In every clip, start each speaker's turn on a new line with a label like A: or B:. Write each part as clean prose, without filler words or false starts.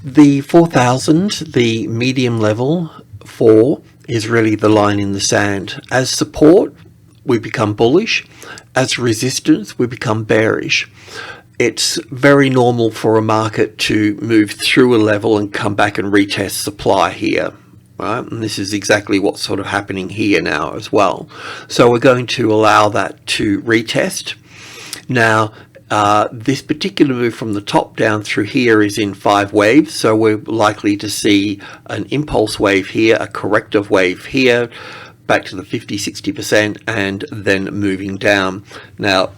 A: The 4,000, the medium level 4, is really the line in the sand. As support, we become bullish. As resistance, we become bearish. It's very normal for a market to move through a level and come back and retest supply here. Right? And this is exactly what's sort of happening here now as well. So we're going to allow that to retest. Now, this particular move from the top down through here is in 5 waves, so we're likely to see an impulse wave here, a corrective wave here, back to the 50-60%, and then moving down. Now,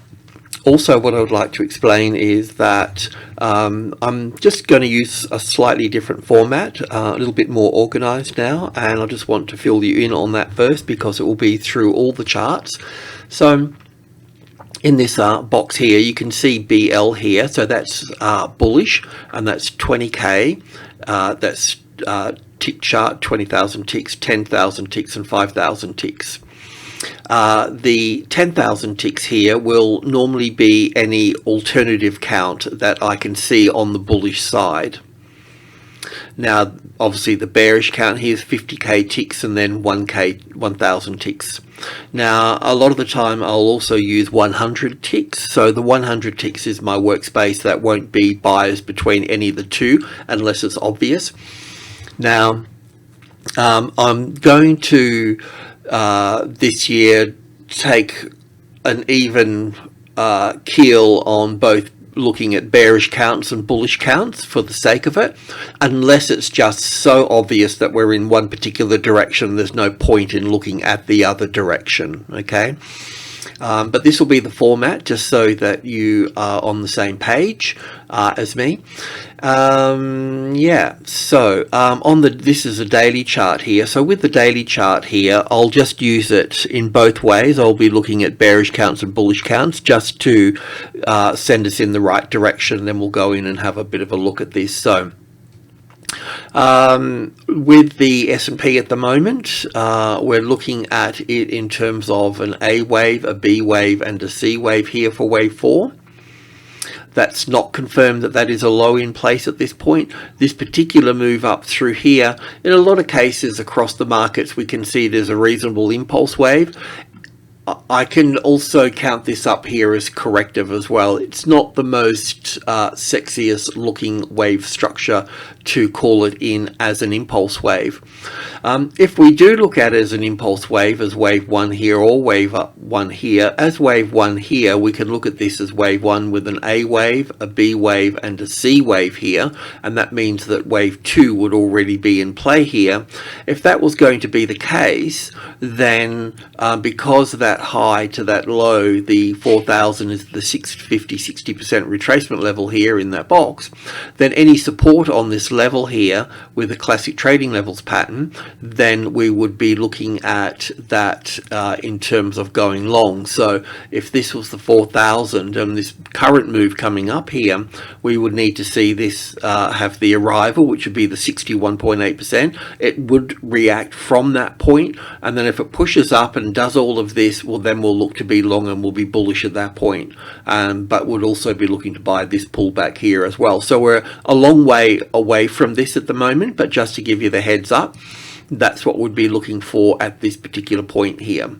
A: also what I would like to explain is that I'm just going to use a slightly different format, a little bit more organized now, and I just want to fill you in on that first because it will be through all the charts. So in this box here, you can see BL here, so that's bullish, and that's 20K, that's tick chart, 20,000 ticks, 10,000 ticks, and 5,000 ticks. The 10,000 ticks here will normally be any alternative count that I can see on the bullish side. Now, obviously the bearish count here is 50k ticks and then 1,000 ticks. Now, a lot of the time I'll also use 100 ticks. So the 100 ticks is my workspace. That won't be biased between any of the two unless it's obvious. Now, I'm going to this year take an even keel on both looking at bearish counts and bullish counts for the sake of it, unless it's just so obvious that we're in one particular direction, there's no point in looking at the other direction. Okay, but this will be the format just so that you are on the same page as me. Yeah, so this is a daily chart here. So with the daily chart here, I'll just use it in both ways. I'll be looking at bearish counts and bullish counts just to send us in the right direction. Then we'll go in and have a bit of a look at this. So with the S&P at the moment, we're looking at it in terms of an A wave, a B wave, and a C wave here for wave 4. That's not confirmed that that is a low in place at this point. This particular move up through here, in a lot of cases across the markets, we can see there's a reasonable impulse wave. I can also count this up here as corrective as well. It's not the most sexiest looking wave structure to call it in as an impulse wave. If we do look at it as an impulse wave, as wave 1 here or wave 1 here, as wave 1 here, we can look at this as wave 1 with an A wave, a B wave, and a C wave here, and that means that wave 2 would already be in play here. If that was going to be the case, then because that high to that low, the 4,000 is the 50-60% retracement level here in that box, then any support on this level here with a classic trading levels pattern, then we would be looking at that in terms of going long. So if this was the 4,000 and this current move coming up here, we would need to see this have the arrival, which would be the 61.8%. It would react from that point, and then if it pushes up and does all of this, well, then we'll look to be long and we'll be bullish at that point, but would also be looking to buy this pullback here as well. So we're a long way away from this at the moment, but just to give you the heads up, that's what we'd be looking for at this particular point here.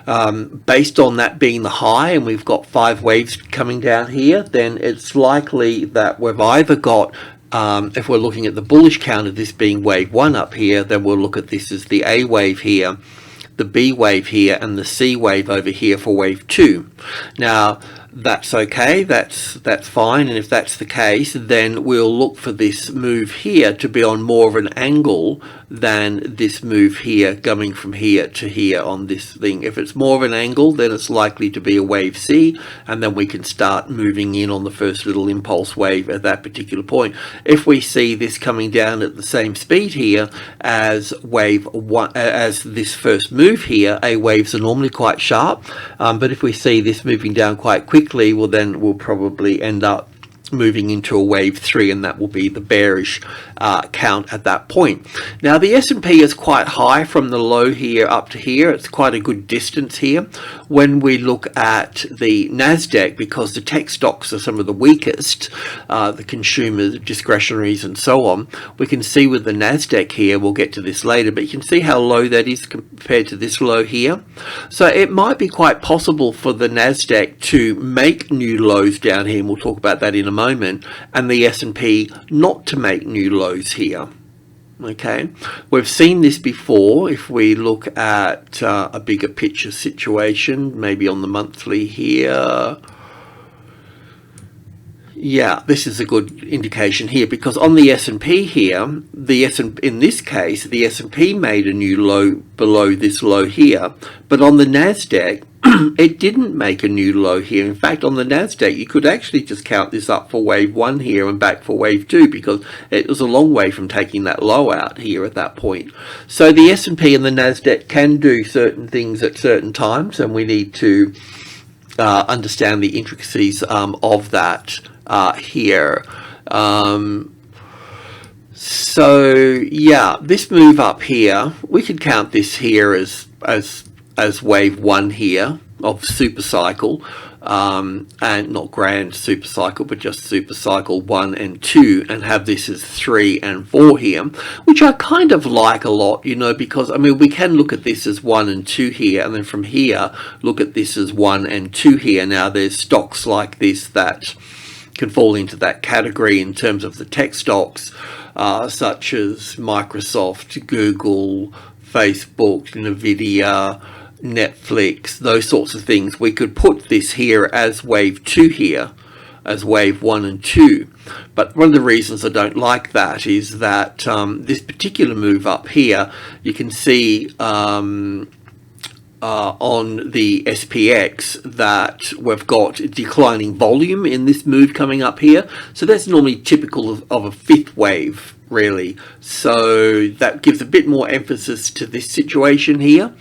A: Based on that being the high, and we've got 5 waves coming down here, then it's likely that we've either got if we're looking at the bullish count of this being wave 1 up here, then we'll look at this as the A wave here, the B wave here, and the C wave over here for wave 2. Now that's okay, that's fine, and if that's the case, then we'll look for this move here to be on more of an angle than this move here coming from here to here on this thing. If it's more of an angle, then it's likely to be a wave C, and then we can start moving in on the first little impulse wave at that particular point. If we see this coming down at the same speed here as wave 1, as this first move here, A waves are normally quite sharp, but if we see this moving down quite quickly, well, then we'll probably end up moving into a wave 3, and that will be the bearish count at that point. Now the S&P is quite high from the low here up to here. It's quite a good distance here. When we look at the Nasdaq, because the tech stocks are some of the weakest, the consumer discretionaries and so on, we can see with the Nasdaq here, we'll get to this later, but you can see how low that is compared to this low here. So it might be quite possible for the Nasdaq to make new lows down here, and we'll talk about that in a moment, and the S&P not to make new lows here. Okay, we've seen this before. If we look at a bigger picture situation, maybe on the monthly here, yeah, this is a good indication here, because on the S&P here, in this case, the S&P made a new low below this low here, but on the Nasdaq, it didn't make a new low here. In fact, on the Nasdaq, you could actually just count this up for wave 1 here and back for wave 2, because it was a long way from taking that low out here at that point. So the S&P and the Nasdaq can do certain things at certain times, and we need to understand the intricacies of that here. So yeah, this move up here, we could count this here as wave 1 here of super cycle, and not grand super cycle, but just super cycle 1 and 2, and have this as 3 and 4 here, which I kind of like a lot, you know, because I mean we can look at this as 1 and 2 here, and then from here look at this as 1 and 2 here. Now there's stocks like this that can fall into that category in terms of the tech stocks, such as Microsoft, Google, Facebook, Nvidia, Netflix, those sorts of things. We could put this here as wave 2 here, as wave 1 and 2. But one of the reasons I don't like that is that this particular move up here, you can see on the SPX that we've got declining volume in this move coming up here. So that's normally typical of a fifth wave, really. So that gives a bit more emphasis to this situation here.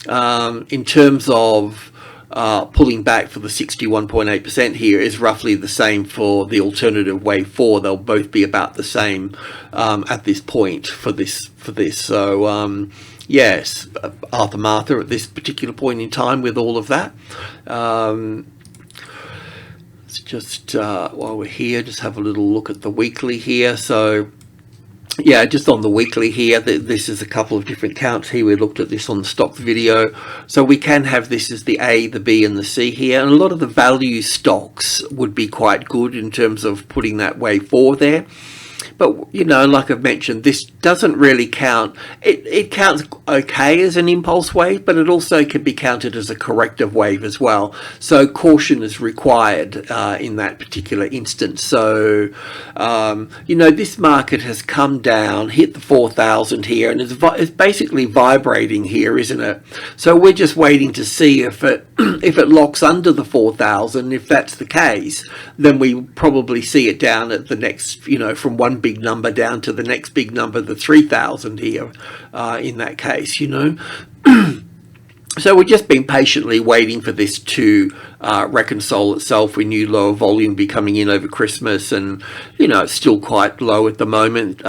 A: In terms of pulling back for the 61.8% here is roughly the same for the alternative wave 4. They'll both be about the same at this point for this. So yes, Arthur Martha at this particular point in time with all of that. Let's just while we're here, just have a little look at the weekly here. So yeah, just on the weekly here, this is a couple of different counts here. We looked at this on the stocks video. So we can have this as the A, the B and the C here. And a lot of the value stocks would be quite good in terms of putting that wave 4 there. But, you know, like I've mentioned, this doesn't really count. It counts okay as an impulse wave, but it also can be counted as a corrective wave as well. So caution is required in that particular instance. So, you know, this market has come down, hit the 4,000 here, and it's basically vibrating here, isn't it? So we're just waiting to see if it if it locks under the 4,000. If that's the case, then we probably see it down at the next, you know, from one big number down to the next big number, the 3,000 here, in that case, you know. So we've just been patiently waiting for this to reconcile itself. We knew lower volume be coming in over Christmas, and, you know, it's still quite low at the moment.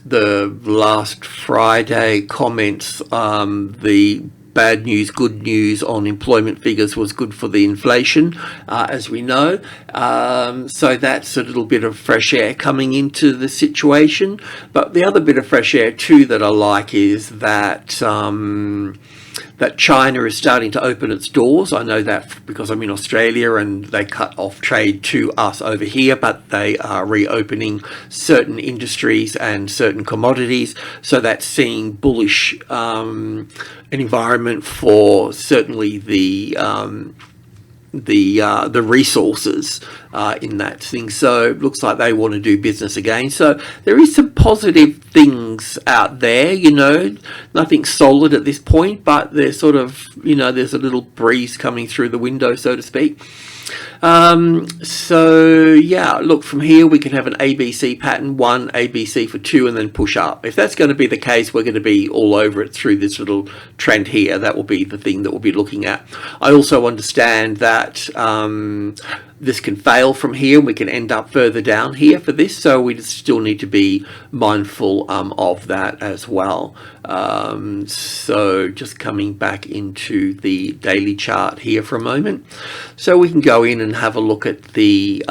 A: The last Friday comments, the bad news, good news on employment figures was good for the inflation, as we know. So that's a little bit of fresh air coming into the situation. But the other bit of fresh air too that I like is that that China is starting to open its doors. I know that because I'm in Australia and they cut off trade to us over here, but they are reopening certain industries and certain commodities. So that's seeing bullish an environment for certainly the resources in that thing. So it looks like they want to do business again. So there is some positive things out there, you know, nothing solid at this point, but there's sort of, you know, there's a little breeze coming through the window, so to speak. So yeah, look, from here we can have an ABC pattern, 1 ABC for 2, and then push up. If that's going to be the case, we're going to be all over it through this little trend here. That will be the thing that we'll be looking at. I also understand that this can fail from here. We can end up further down here for this, so we still need to be mindful of that as well. So just coming back into the daily chart here for a moment, so we can go in and have a look at the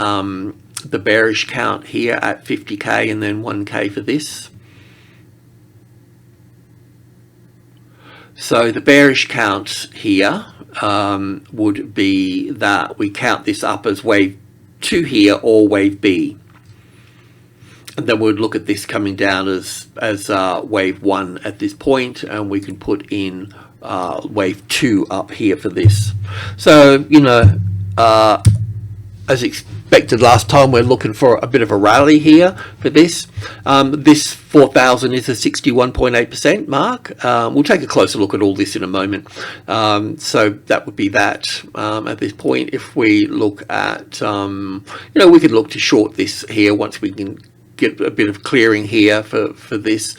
A: bearish count here at 50k and then 1k for this. So the bearish count here would be that we count this up as wave 2 here or wave B, and then we'd look at this coming down as wave 1 at this point, and we can put in wave 2 up here for this. So as expected last time, we're looking for a bit of a rally here for this. This 4,000 is a 61.8% mark. We'll take a closer look at all this in a moment. So that would be that at this point. If we look at, we could look to short this here once we can get a bit of clearing here for this.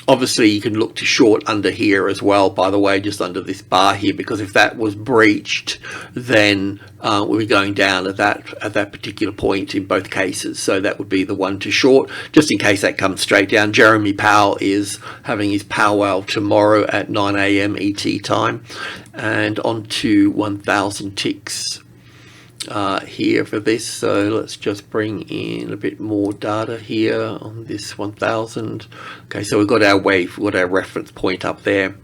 A: Obviously, you can look to short under here as well, by the way, just under this bar here, because if that was breached, then we'll be going down at that particular point in both cases. So that would be the one to short, just in case that comes straight down. Jerome Powell is having his powwow tomorrow at 9 a.m. ET time, and on to 1,000 ticks here for this. So let's just bring in a bit more data here on this 1000. Okay, so we've got our wave, we've got our reference point up there.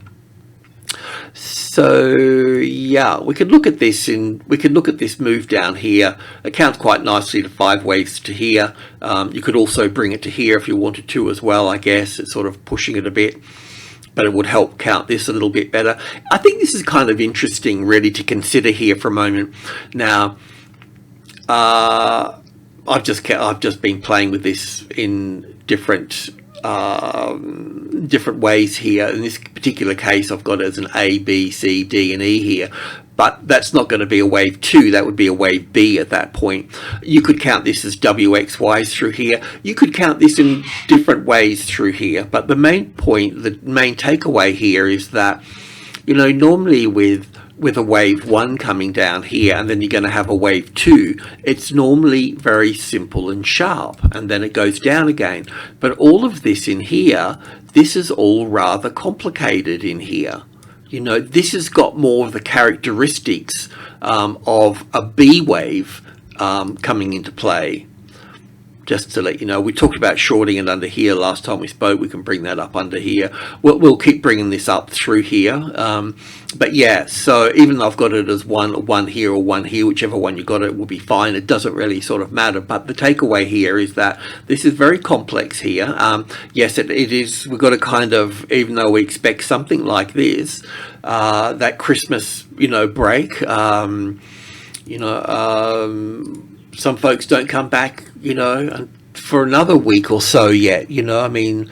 A: So yeah, we could look at this move down here. It counts quite nicely to 5 waves to here. You could also bring it to here if you wanted to as well. I guess it's sort of pushing it a bit, but it would help count this a little bit better. I think this is kind of interesting really to consider here for a moment. Now, I've just been playing with this in different ways here. In this particular case, I've got it as an A, B, C, D, and E here. But that's not going to be a wave 2, that would be a wave B at that point. You could count this as WXYs through here. You could count this in different ways through here. But the main point, the main takeaway here is that, normally with a wave 1 coming down here, and then you're going to have a wave 2, it's normally very simple and sharp, and then it goes down again. But all of this in here, this is all rather complicated in here. This has got more of the characteristics of a B wave coming into play. Just to let you know, we talked about shorting it under here last time we spoke. We can bring that up under here. We'll keep bringing this up through here. But yeah, so even though I've got it as one here or one here, whichever one you got, it will be fine. It doesn't really sort of matter. But the takeaway here is that this is very complex here. Yes, it is. We've got to kind of, even though we expect something like this, that Christmas, break, some folks don't come back, for another week or so yet. I mean,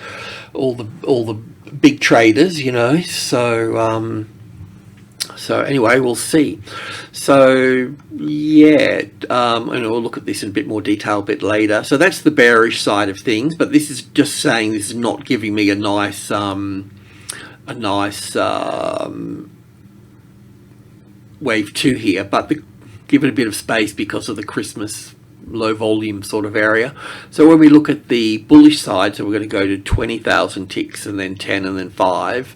A: all the big traders, so anyway, we'll see. So yeah, and we'll look at this in a bit more detail a bit later. So that's the bearish side of things, but this is just saying this is not giving me a nice wave 2 here, but give it a bit of space because of the Christmas low volume sort of area. So when we look at the bullish side, so we're going to go to 20,000 ticks and then 10 and then 5.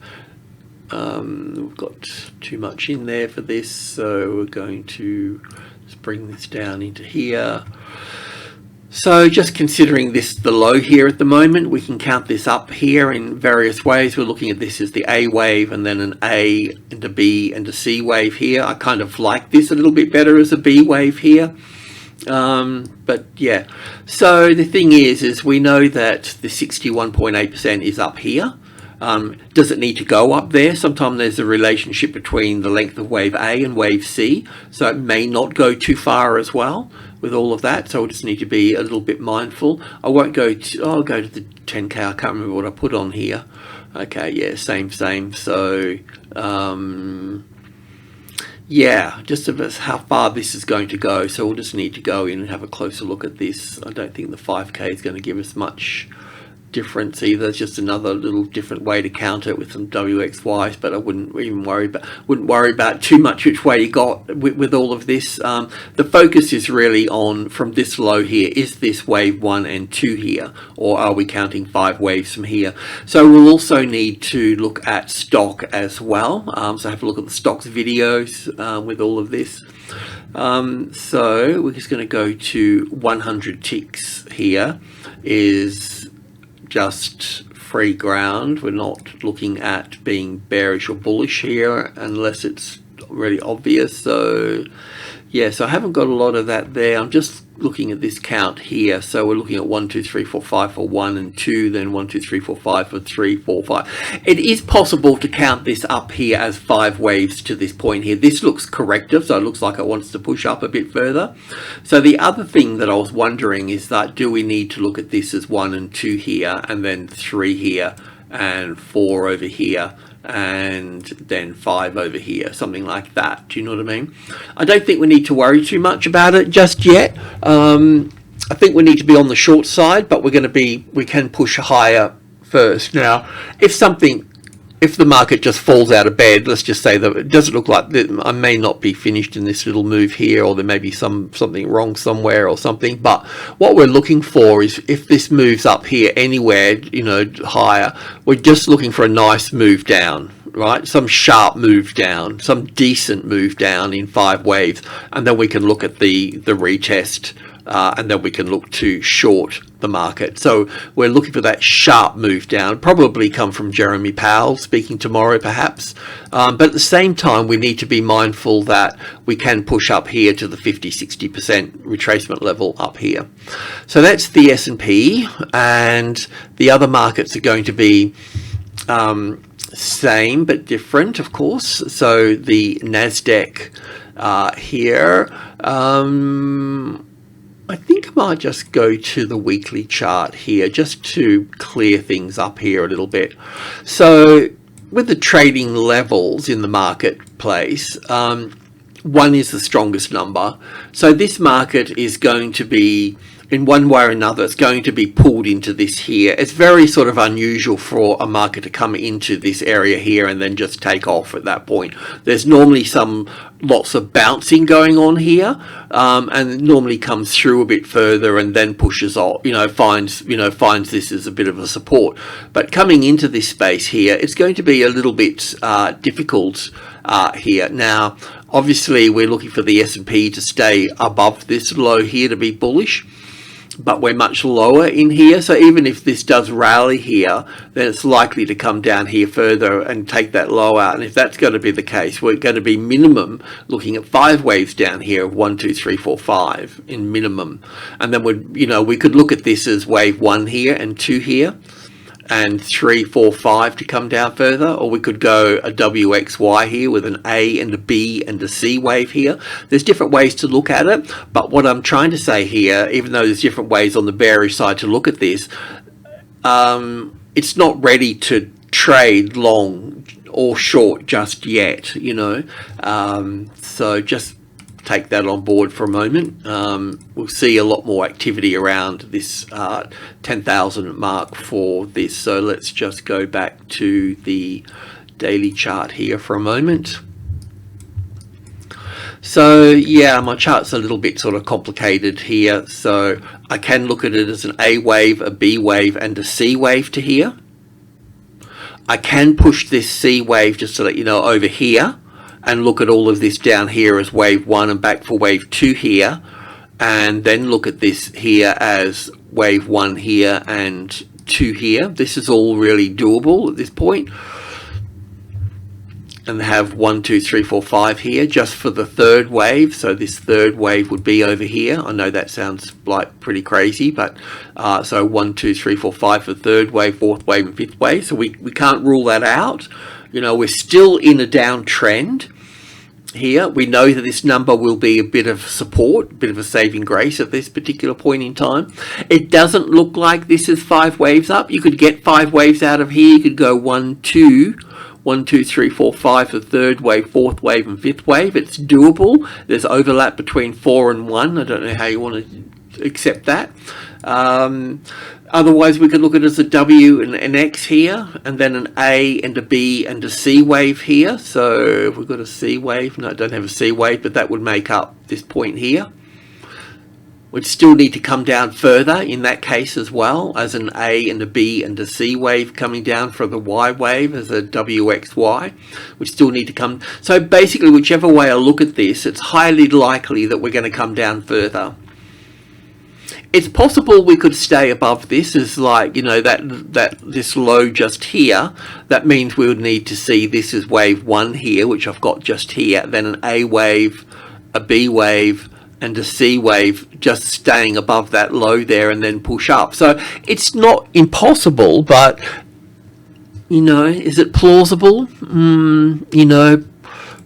A: We've got too much in there for this, so we're going to just bring this down into here. So just considering this the low here at the moment, we can count this up here in various ways. We're looking at this as the A wave, and then an A and a B and a C wave here. I kind of like this a little bit better as a B wave here. But yeah, so the thing is we know that the 61.8% is up here. Does it need to go up there? Sometimes there's a relationship between the length of wave A and wave C, so it may not go too far as well with all of that. So we'll just need to be a little bit mindful. I'll go to the 10k. I can't remember what I put on here. Okay, yeah, same. So yeah, just about how far this is going to go. So we'll just need to go in and have a closer look at this. I don't think the 5k is going to give us much difference either. It's just another little different way to counter it with some WXYs, but I wouldn't even worry about too much which way you got with all of this. The focus is really on, from this low here, is this wave 1 and 2 here, or are we counting 5 waves from here? So we'll also need to look at stock as well. So have a look at the stocks videos with all of this. So we're just going to go to 100 ticks here. Is just free ground. We're not looking at being bearish or bullish here unless it's really obvious. So yeah, so I haven't got a lot of that there. I'm just looking at this count here. So we're looking at 1, 2, 3, 4, 5 for 1 and 2, then 1, 2, 3, 4, 5 for 3, 4, 5. It is possible to count this up here as 5 waves to this point here. This looks corrective, so it looks like it wants to push up a bit further. So the other thing that I was wondering is that, do we need to look at this as 1 and 2 here, and then 3 here, and 4 over here, and then 5 over here, something like that? Do you know what I mean? I don't think we need to worry too much about it just yet. I think we need to be on the short side, but we can push higher first. Now, if the market just falls out of bed, let's just say that it doesn't look like that, I may not be finished in this little move here, or there may be something wrong somewhere or something. But what we're looking for is, if this moves up here anywhere, you know, higher, we're just looking for a nice move down, right? Some sharp move down, some decent move down in 5 waves, and then we can look at the retest. And then we can look to short the market. So we're looking for that sharp move down, probably come from Jerome Powell speaking tomorrow perhaps. But at the same time, we need to be mindful that we can push up here to the 50-60% retracement level up here. So that's the S&P, and the other markets are going to be same but different, of course. So the Nasdaq here, I think I might just go to the weekly chart here just to clear things up here a little bit. So with the trading levels in the marketplace, 1 is the strongest number. So this market is going to be, in one way or another, it's going to be pulled into this here. It's very sort of unusual for a market to come into this area here and then just take off at that point. There's normally lots of bouncing going on here, and it normally comes through a bit further and then pushes off, finds this as a bit of a support. But coming into this space here, it's going to be a little bit difficult here. Now, obviously, we're looking for the S&P to stay above this low here to be bullish, but we're much lower in here. So even if this does rally here, then it's likely to come down here further and take that low out. And if that's going to be the case, we're going to be minimum looking at 5 waves down here of 1, 2, 3, 4, 5 in minimum. And then we could look at this as wave 1 here and 2 here, and 3, 4, 5 to come down further, or we could go a WXY here with an A and a B and a C wave here. There's different ways to look at it, but what I'm trying to say here, even though there's different ways on the bearish side to look at this, it's not ready to trade long or short just yet, so just take that on board for a moment. We'll see a lot more activity around this 10,000 mark for this. So let's just go back to the daily chart here for a moment. So yeah, my chart's a little bit sort of complicated here. So I can look at it as an A wave, a B wave, and a C wave to here. I can push this C wave, just to let you know, over here, and look at all of this down here as wave 1 and back for wave 2 here, and then look at this here as wave 1 here and 2 here. This is all really doable at this point, and have 1, 2, 3, 4, 5 here just for the third wave. So this third wave would be over here. I know that sounds like pretty crazy, but so 1, 2, 3, 4, 5 for third wave, fourth wave, and fifth wave. So we can't rule that out. We're still in a downtrend here. We know that this number will be a bit of support, a bit of a saving grace at this particular point in time. It doesn't look like this is 5 waves up. You could get 5 waves out of here. You could go 1, 2, 1, 2, 3, 4, 5 for third wave, fourth wave, and fifth wave. It's doable. There's overlap between 4 and 1. I don't know how you want to accept that. Otherwise, we could look at it as a W and an X here, and then an A and a B and a C wave here. So if we've got a C wave, no, I don't have a C wave, but that would make up this point here. We'd still need to come down further in that case as well, as an A and a B and a C wave coming down for the Y wave as a WXY. We still need to come. So basically, whichever way I look at this, it's highly likely that we're going to come down further. It's possible we could stay above this, as like, you know, that this low just here. That means we would need to see this as wave 1 here, which I've got just here, then an A wave, a B wave, and a C wave just staying above that low there and then push up. So it's not impossible, but, you know, is it plausible? You know,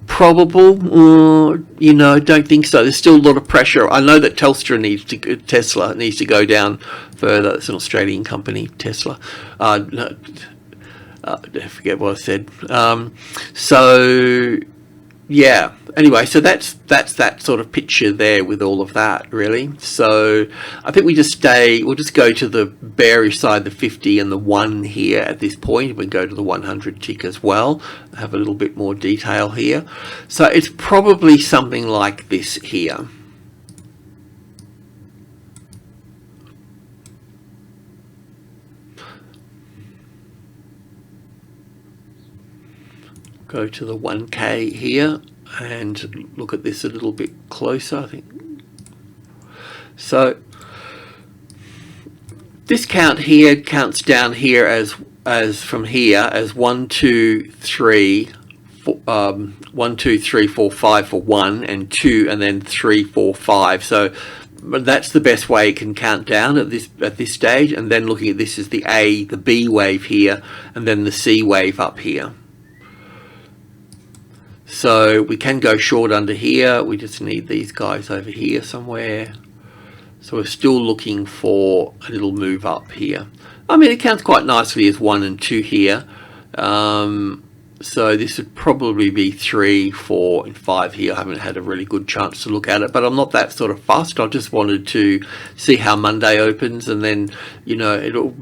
A: probable? You know, don't think so. There's still a lot of pressure. I know that Tesla needs to go down further. It's an Australian company, Tesla. No, I forget what I said. So yeah, anyway, so that's that sort of picture there with all of that, really. So I think we'll just go to the bearish side, the 50 and the 1 here at this point. We go to the 100 tick as well, have a little bit more detail here. So it's probably something like this here. Go to the 1K here and look at this a little bit closer, I think. So this count here counts down here as from here as 1, 2, 3, 1, 2, 3, 4, 5 for 1 and 2 and then 3, 4, 5. So that's the best way it can count down at this stage. And then looking at this is the A, the B wave here, and then the C wave up here. So we can go short under here. We just need these guys over here somewhere. So we're still looking for a little move up here. I mean, it counts quite nicely as 1 and 2 here. So this would probably be 3, 4 and 5 here. I haven't had a really good chance to look at it, but I'm not that sort of fussed. I just wanted to see how Monday opens, and then, you know, it'll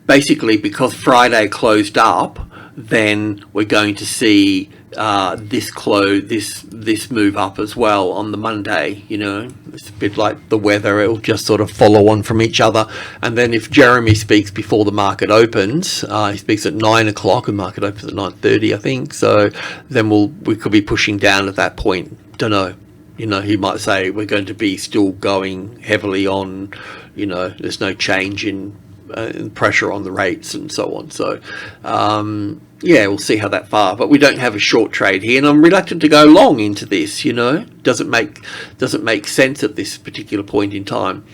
A: basically, because Friday closed up, then we're going to see this move up as well on the Monday. You know, it's a bit like the weather, it'll just sort of follow on from each other. And then if Jeremy speaks before the market opens, he speaks at 9 o'clock and market opens at 9:30, I think, so then we could be pushing down at that point. Don't know, you know, he might say we're going to be still going heavily on, you know, there's no change in pressure on the rates and so on. So yeah, we'll see how that far, but we don't have a short trade here, and I'm reluctant to go long into this. You know, doesn't make sense at this particular point in time.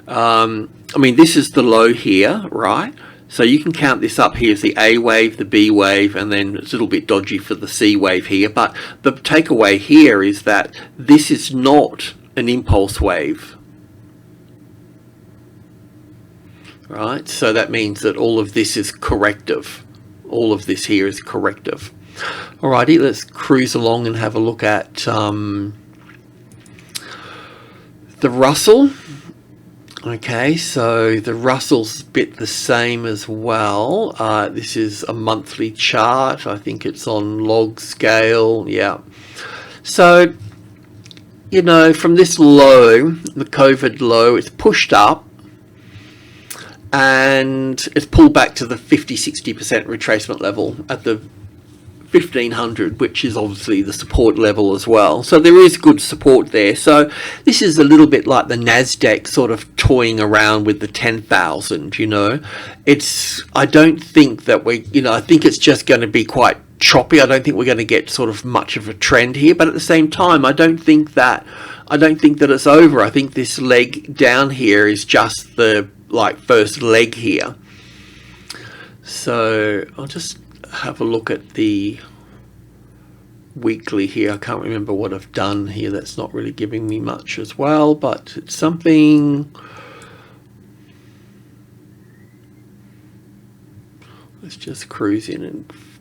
A: I mean, this is the low here, right? So you can count this up here as the A wave, the B wave, and then it's a little bit dodgy for the C wave here. But the takeaway here is that this is not an impulse wave. Right, so that means that all of this is corrective. All of this here is corrective. Alrighty, let's cruise along and have a look at the Russell. Okay, so the Russell's a bit the same as well. This is a monthly chart. I think it's on log scale. Yeah. So, you know, from this low, the COVID low, it's pushed up, and it's pulled back to the 50-60% retracement level at the 1500, which is obviously the support level as well. So there is good support there. So this is a little bit like the Nasdaq sort of toying around with the 10,000, you know. I don't think that I think it's just going to be quite choppy. I don't think we're going to get sort of much of a trend here, but at the same time, I don't think that it's over. I think this leg down here is just the first leg here. So I'll just have a look at the weekly here. I can't remember what I've done here. That's not really giving me much as well, but it's something. Let's just cruise in a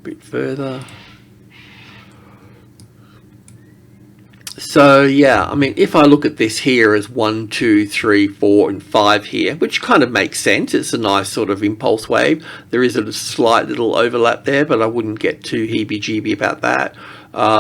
A: bit further. So yeah, I mean, if I look at this here as 1, 2, 3, 4, and 5 here, which kind of makes sense. It's a nice sort of impulse wave. There is a slight little overlap there, but I wouldn't get too heebie-jeebie about that.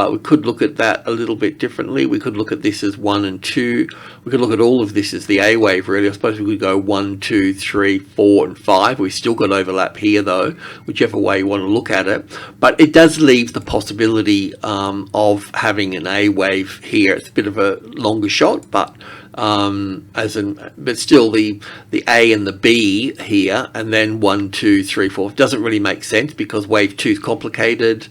A: We could look at that a little bit differently. We could look at this as 1 and 2. We could look at all of this as the A wave, really. I suppose we could go 1, 2, 3, 4, and 5. We've still got overlap here, though, whichever way you want to look at it. But it does leave the possibility of having an A wave here. It's a bit of a longer shot, but but still the A and the B here, and then 1, 2, 3, 4 doesn't really make sense because wave 2 is complicated,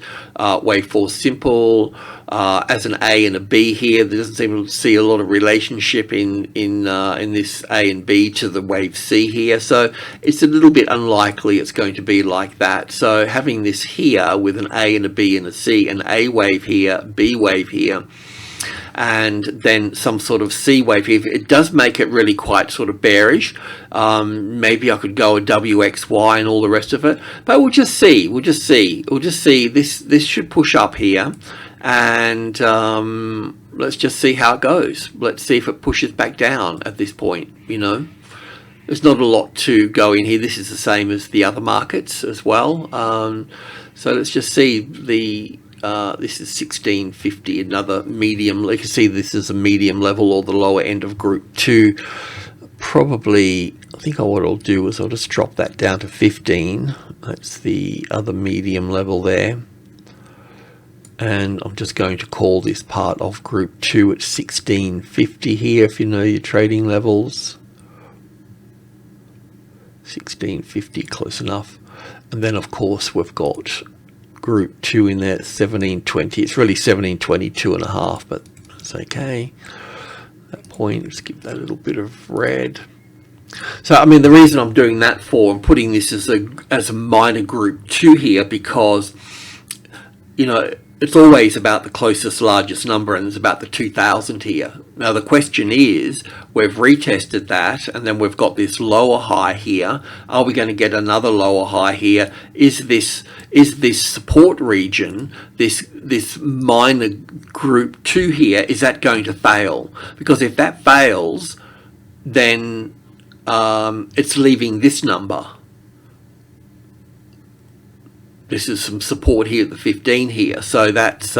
A: wave 4 is simple. As an A and a B here, there doesn't seem to see a lot of relationship in this A and B to the wave C here, so it's a little bit unlikely it's going to be like that. So having this here with an A and a B and a C, an A wave here, B wave here, and then some sort of C wave here, it does make it really quite sort of bearish. Maybe I could go a WXY and all the rest of it, but we'll just see. We'll just see. This should push up here, and let's just see how it goes. Let's see if it pushes back down at this point. You know, there's not a lot to go in here. This is the same as the other markets as well. So let's just see the. This is 1650, another medium. You can see this is a medium level or the lower end of group 2. Probably, I think what I'll do is I'll just drop that down to 15. That's the other medium level there. And I'm just going to call this part of group 2 at 1650 here, if you know your trading levels. 1650, close enough. And then, of course, we've got group 2 in there, 1720. It's really 1722.5, but that's okay. At that point, let's give that a little bit of red. So I mean, the reason I'm doing that I'm putting this as a minor group 2 here, because you know it's always about the closest largest number, and it's about the 2000 here. Now the question is, we've retested that, and then we've got this lower high here. Are we going to get another lower high here? Is this support region, this minor group 2 here, is that going to fail? Because if that fails, then it's leaving this number. This is some support here at the 15 here, so that's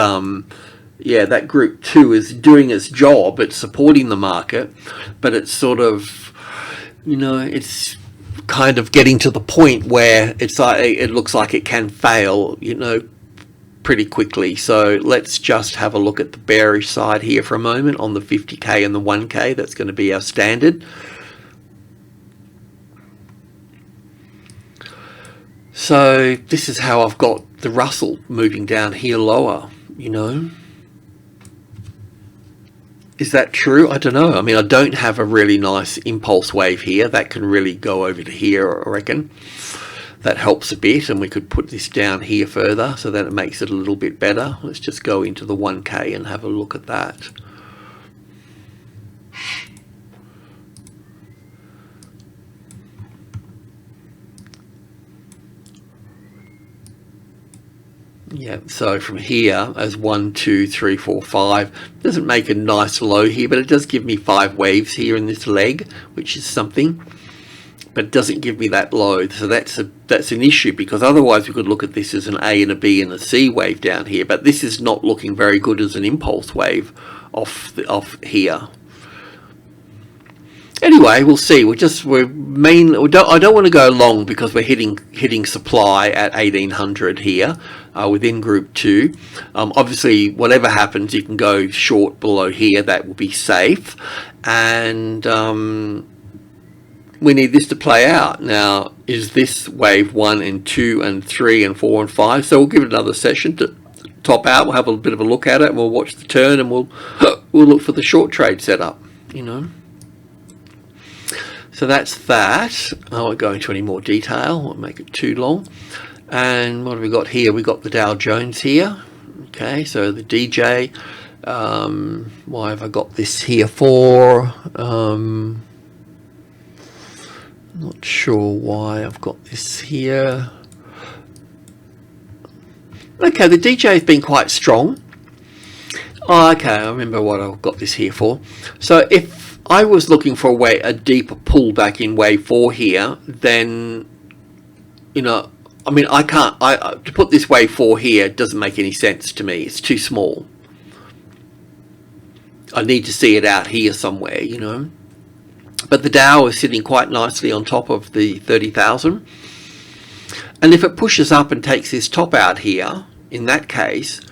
A: yeah, that group 2 is doing its job. It's supporting the market, but it's sort of, you know, it's kind of getting to the point where it's like it looks like it can fail, you know, pretty quickly. So let's just have a look at the bearish side here for a moment on the 50k and the 1k. That's going to be our standard. So this is how I've got the Russell moving down here lower, you know. Is that true? I don't know. I mean, I don't have a really nice impulse wave here. That can really go over to here, I reckon. That helps a bit, and we could put this down here further so that it makes it a little bit better. Let's just go into the 1k and have a look at that. Yeah, so from here as 1, 2, 3, 4, 5, doesn't make a nice low here, but it does give me 5 waves here in this leg, which is something, but it doesn't give me that low. So that's an issue, because otherwise we could look at this as an A and a B and a C wave down here, but this is not looking very good as an impulse wave off here. Anyway, we'll see. I don't want to go long because we're hitting supply at 1800 here within group 2. Obviously, whatever happens, you can go short below here. That will be safe, and we need this to play out. Now, is this wave 1 and 2 and 3 and 4 and 5? So we'll give it another session to top out. We'll have a bit of a look at it, and we'll watch the turn, and we'll look for the short trade setup. You know. So that's that. I won't go into any more detail. I won't make it too long. And what have we got here? We've got the Dow Jones here. Okay, so the DJ. Why have I got this here for? Not sure why I've got this here. Okay, the DJ has been quite strong. Oh, okay, I remember what I've got this here for. So if I was looking for a deeper pullback in wave 4 here, then, you know, I mean, to put this wave 4 here doesn't make any sense to me. It's too small. I need to see it out here somewhere, you know. But the Dow is sitting quite nicely on top of the 30,000. And if it pushes up and takes this top out here, in that case,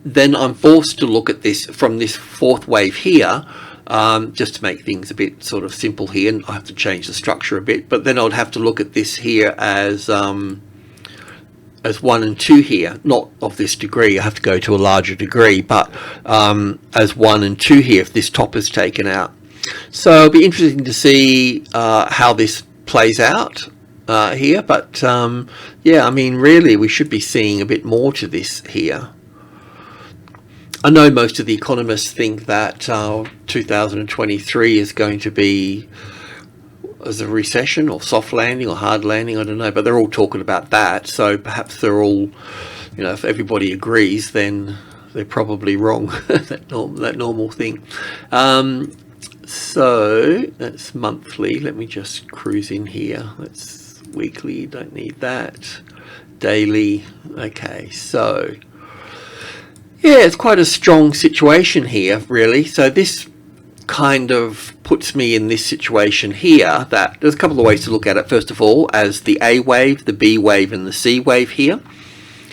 A: then I'm forced to look at this from this fourth wave here, just to make things a bit sort of simple here, and I have to change the structure a bit, but then I'd have to look at this here as 1 and 2 here, not of this degree, I have to go to a larger degree, but as 1 and 2 here if this top is taken out. So it'll be interesting to see how this plays out here, but yeah, I mean, really we should be seeing a bit more to this here. I know most of the economists think that 2023 is going to be as a recession or soft landing or hard landing, I don't know, but they're all talking about that, so perhaps they're all, you know, if everybody agrees, then they're probably wrong. that normal thing. So that's monthly. Let me just cruise in here. That's weekly, don't need that. Daily. Okay, so yeah, it's quite a strong situation here, really. So this kind of puts me in this situation here, that there's a couple of ways to look at it. First of all, as the A wave, the B wave and the C wave here.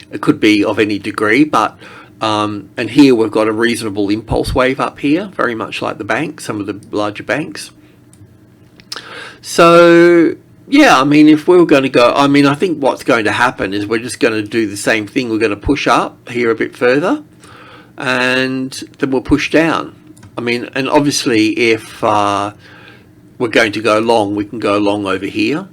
A: It could be of any degree, but and here we've got a reasonable impulse wave up here, very much like the banks, some of the larger banks. So yeah, I mean, if we were going to go, I mean, I think what's going to happen is we're just going to do the same thing. We're going to push up here a bit further, and then we'll push down. I mean, and obviously if we're going to go long, we can go long over here.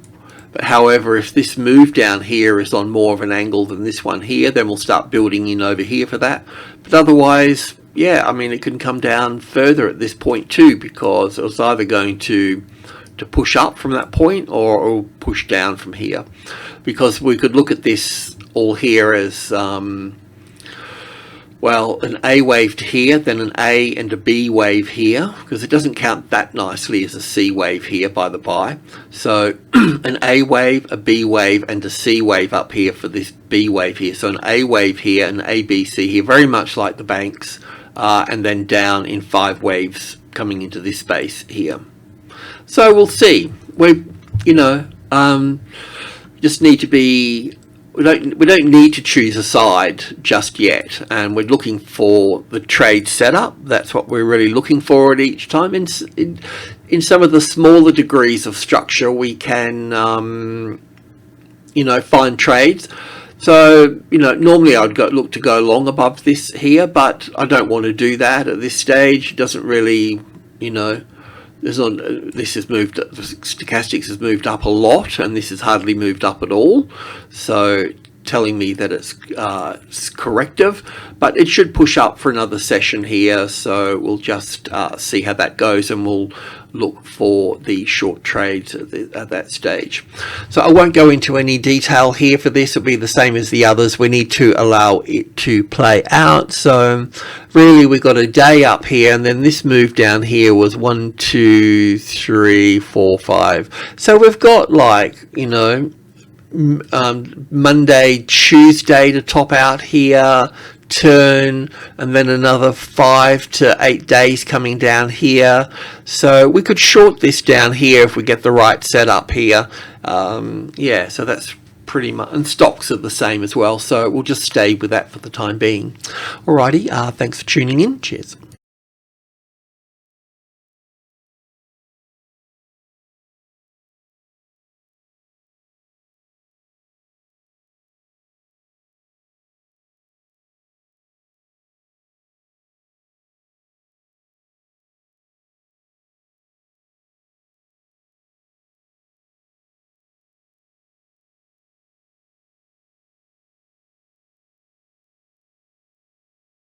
A: But however, if this move down here is on more of an angle than this one here, then we'll start building in over here for that. But otherwise, yeah, I mean, it can come down further at this point too, because it's either going to push up from that point or push down from here. Because we could look at this all here as well, an A wave to here, then an A and a B wave here, because it doesn't count that nicely as a C wave here, by the by. So an A wave, a B wave, and a C wave up here for this B wave here. So an A wave here, an A, B, C here, very much like the banks, and then down in 5 waves coming into this space here. So we'll see. We, you know, just need to be. We don't need to choose a side just yet, and we're looking for the trade setup. That's what we're really looking for at each time. In some of the smaller degrees of structure, we can, you know, find trades. So, you know, normally I'd look to go long above this here, but I don't want to do that at this stage. It doesn't really, you know. This has moved, the stochastics has moved up a lot, and this has hardly moved up at all, so telling me that it's corrective, but it should push up for another session here, so we'll just see how that goes, and we'll look for the short trades at that stage. So I won't go into any detail here for this. It'll be the same as the others. We need to allow it to play out. So really we've got a day up here, and then this move down here was 1, 2, 3, 4, 5. So we've got, like, you know, Monday, Tuesday to top out here, turn, and then another 5 to 8 days coming down here. So we could short this down here if we get the right setup here. Yeah, so that's pretty much, and stocks are the same as well, so we'll just stay with that for the time being. Alrighty, thanks for tuning in. Cheers.